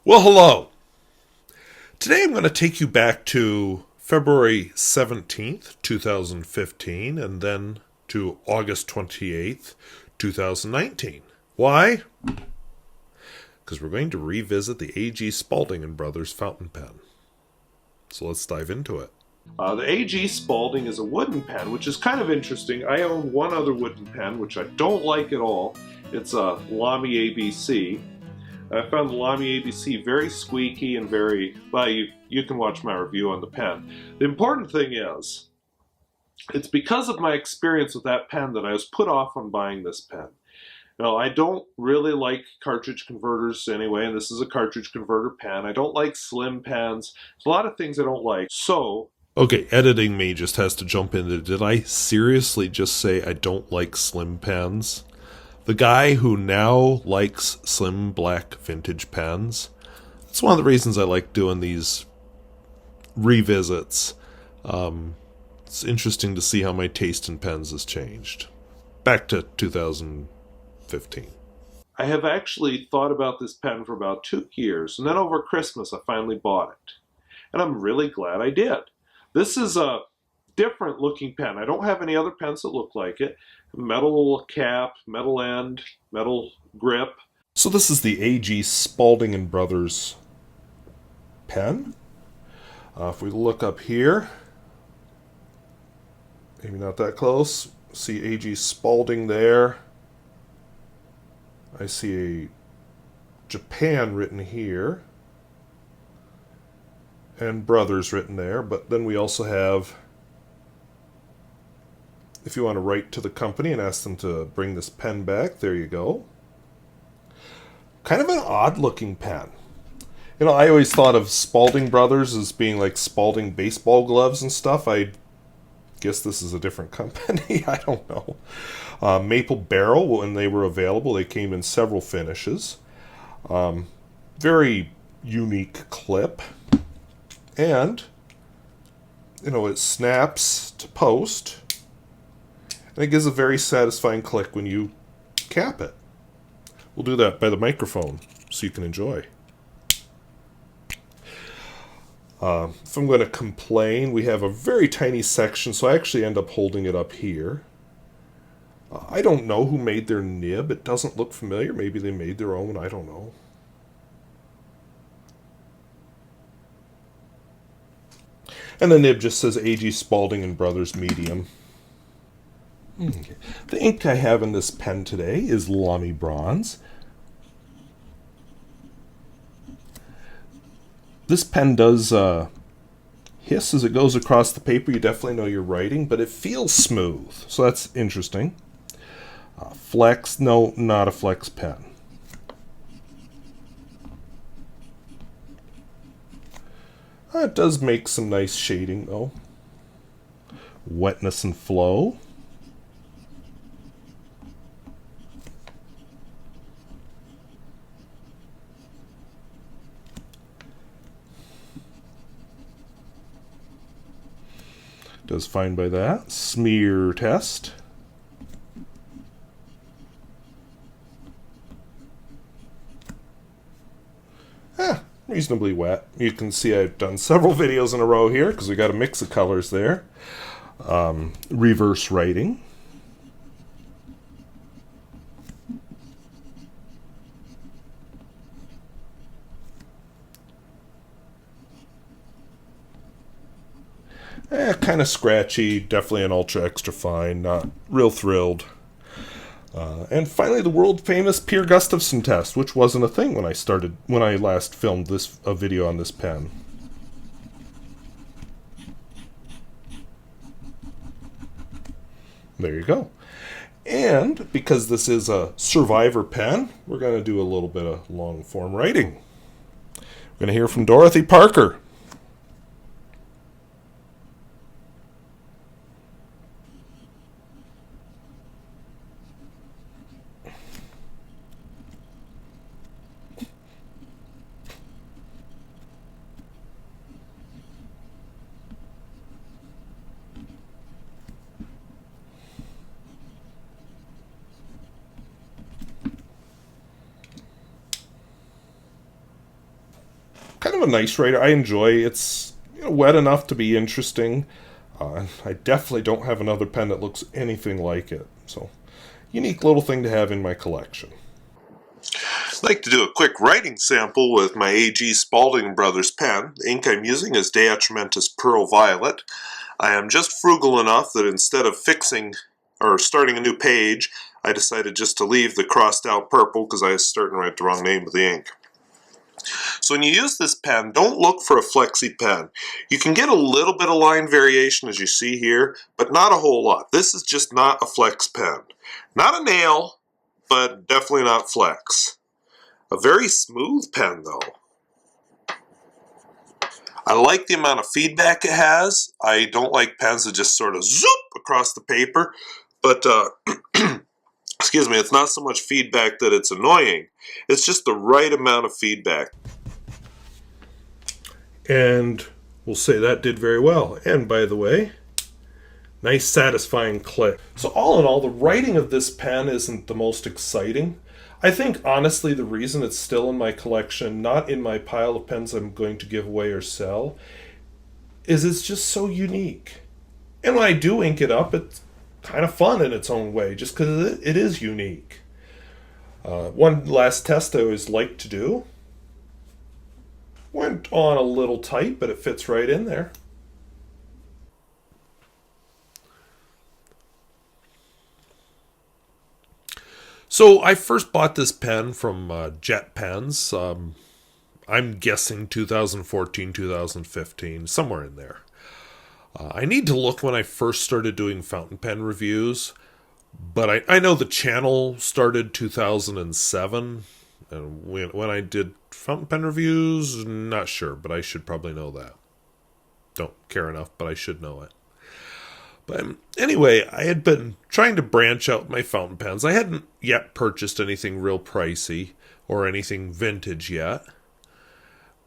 Well, hello. Today I'm going to take you back to February 17th, 2015, and then to August 28th, 2019. Why? Because we're going to revisit the A.G. Spalding and Brothers fountain pen. So let's dive into it. The A.G. Spalding is a wooden pen, which is kind of interesting. I own one other wooden pen, which I don't like at all. It's a Lamy ABC. I found the Lamy ABC very squeaky and very, well, you can watch my review on the pen. The important thing is, it's because of my experience with that pen that I was put off on buying this pen. Now, I don't really like cartridge converters anyway, and this is a cartridge converter pen. I don't like slim pens. There's a lot of things I don't like. So, okay, editing me just has to jump in there. Did I seriously just say I don't like slim pens? The guy who now likes slim black vintage pens. That's one of the reasons I like doing these revisits. It's interesting to see how my taste in pens has changed. Back to 2015. I have actually thought about this pen for about 2 years, and then over Christmas I finally bought it. And I'm really glad I did. This is a different looking pen. I don't have any other pens that look like it. Metal cap, metal end, metal grip. So this is the A.G. Spalding and Brothers pen. If we look up here, maybe not that close, see A.G. Spalding there. I see a Japan written here, and Brothers written there, but then we also have, if you want to write to the company and ask them to bring this pen back, there you go. Kind of an odd looking pen. You know, I always thought of Spalding Brothers as being like Spalding baseball gloves and stuff. I guess this is a different company. I don't know. Maple Barrel, when they were available, they came in several finishes. Very unique clip. And, you know, it snaps to post. And it gives a very satisfying click when you cap it. We'll do that by the microphone so you can enjoy. If I'm going to complain, we have a very tiny section, so I actually end up holding it up here. I don't know who made their nib. It doesn't look familiar. Maybe they made their own. I don't know. And the nib just says A.G. Spalding and Brothers Medium. Okay. The ink I have in this pen today is Lamy Bronze. This pen does hiss as it goes across the paper. You definitely know you're writing, but it feels smooth, so that's interesting. Flex, no, not a flex pen. It does make some nice shading, though. Wetness and flow. Does fine by that. Smear test. Reasonably wet. You can see I've done several videos in a row here because we got a mix of colors there. Reverse writing. Kind of scratchy, definitely an ultra extra fine, not real thrilled. And finally, the world famous Pierre Gustafson test, which wasn't a thing when I last filmed a video on this pen. There you go. And because this is a survivor pen, we're going to do a little bit of long form writing. We're going to hear from Dorothy Parker. kind of a nice writer. I enjoy it's wet enough to be interesting. I definitely don't have another pen that looks anything like it. So, unique little thing to have in my collection. I'd like to do a quick writing sample with my A.G. Spalding Brothers pen. The ink I'm using is De Atramentis Pearl Violet. I am just frugal enough that instead of fixing or starting a new page, I decided just to leave the crossed out purple because I was starting to write the wrong name with the ink. So when you use this pen, don't look for a flexi pen. You can get a little bit of line variation as you see here, but not a whole lot. This is just not a flex pen. Not a nail, but definitely not flex. A very smooth pen though. I like the amount of feedback it has. I don't like pens that just sort of zoop across the paper, but excuse me, it's not so much feedback that it's annoying. It's just the right amount of feedback. And we'll say that did very well. And by the way, nice satisfying click. So all in all, the writing of this pen isn't the most exciting. I think honestly the reason it's still in my collection, not in my pile of pens I'm going to give away or sell, is it's just so unique. And when I do ink it up, it's kind of fun in its own way, just because it is unique. One last test I always like to do. Went on a little tight, but it fits right in there. So I first bought this pen from Jet Pens. I'm guessing 2014, 2015, somewhere in there. I need to look when I first started doing fountain pen reviews, but I know the channel started 2007, and when I did fountain pen reviews, not sure, but I should probably know that. Don't care enough, but I should know it. But anyway, I had been trying to branch out my fountain pens. I hadn't yet purchased anything real pricey or anything vintage yet.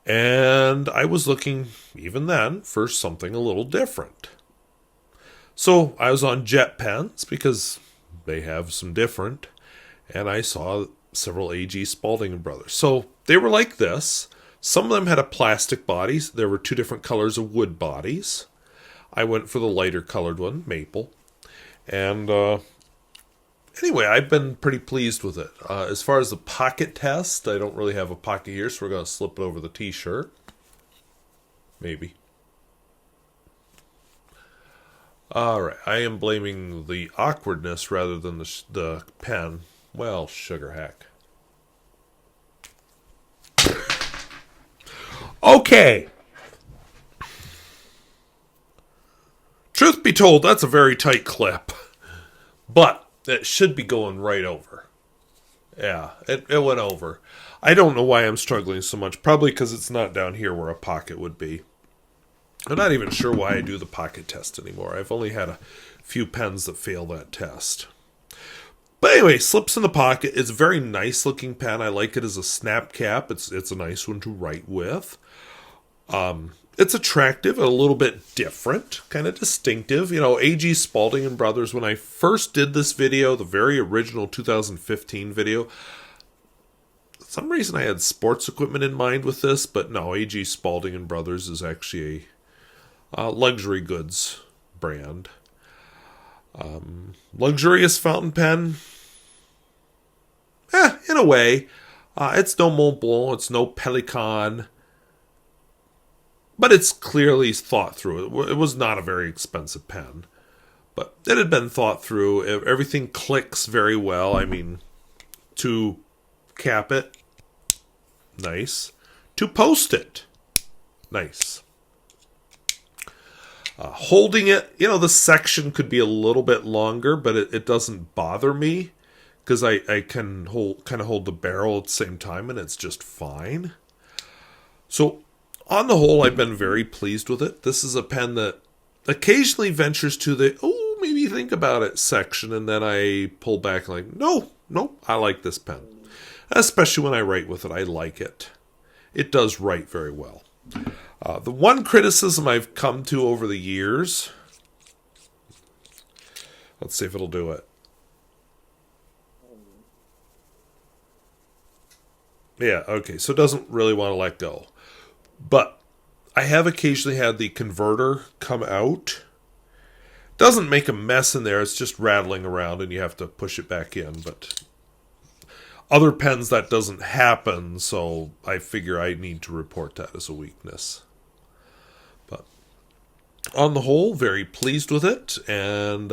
And I was looking, even then, for something a little different. So I was on Jet Pens because they have some different. And I saw several A.G. Spalding Brothers. So they were like this. Some of them had a plastic bodies. There were two different colors of wood bodies. I went for the lighter colored one, maple. And anyway, I've been pretty pleased with it. As far as the pocket test, I don't really have a pocket here, so we're going to slip it over the t-shirt. Maybe. Alright, I am blaming the awkwardness rather than the pen. Well, sugar hack. Okay. Truth be told, that's a very tight clip. But it should be going right over. Yeah, it went over. I don't know why I'm struggling so much. Probably because it's not down here where a pocket would be. I'm not even sure why I do the pocket test anymore. I've only had a few pens that fail that test. But anyway, slips in the pocket. It's a very nice looking pen. I like it as a snap cap. It's a nice one to write with. It's attractive, a little bit different, kind of distinctive. You know, A.G. Spalding and Brothers, when I first did this video, the very original 2015 video, for some reason I had sports equipment in mind with this, but no, A.G. Spalding and Brothers is actually a luxury goods brand. Luxurious fountain pen? In a way. It's no Mont Blanc, it's no Pelican. But it's clearly thought through. It was not a very expensive pen. But it had been thought through. Everything clicks very well. I mean, to cap it, nice. To post it, nice. Holding it, you know, the section could be a little bit longer, but it doesn't bother me. Because I can kind of hold the barrel at the same time, and it's just fine. So, on the whole, I've been very pleased with it. This is a pen that occasionally ventures to the, maybe think about it section, and then I pull back like, no, I like this pen. Especially when I write with it, I like it. It does write very well. The one criticism I've come to over the years, let's see if it'll do it. Yeah, okay, so it doesn't really want to let go. But I have occasionally had the converter come out. Doesn't make a mess in there, it's just rattling around and you have to push it back in. But other pens that doesn't happen, so I figure I need to report that as a weakness. But on the whole, very pleased with it and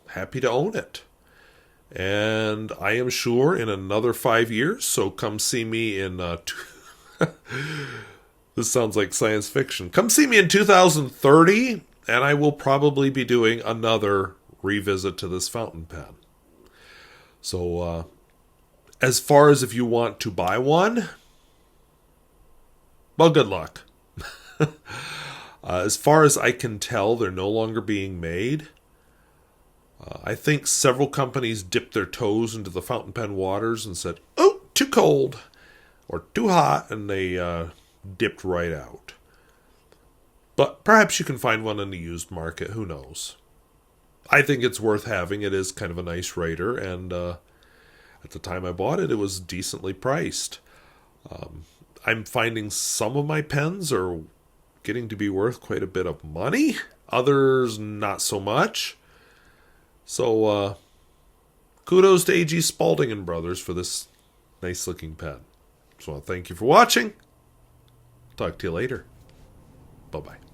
happy to own it. And I am sure in another 5 years, so come see me in... this sounds like science fiction. Come see me in 2030, and I will probably be doing another revisit to this fountain pen. So, as far as if you want to buy one, well, good luck. As far as I can tell, they're no longer being made. I think several companies dipped their toes into the fountain pen waters and said, oh, too cold or too hot, and they dipped right out. But perhaps you can find one in the used market, who knows. I think it's worth having. It is kind of a nice writer, and at the time I bought it, it was decently priced. I'm finding some of my pens are getting to be worth quite a bit of money. Others, not so much. So, kudos to A.G. Spalding and Brothers for this nice-looking pen. So, thank you for watching. Talk to you later. Bye-bye.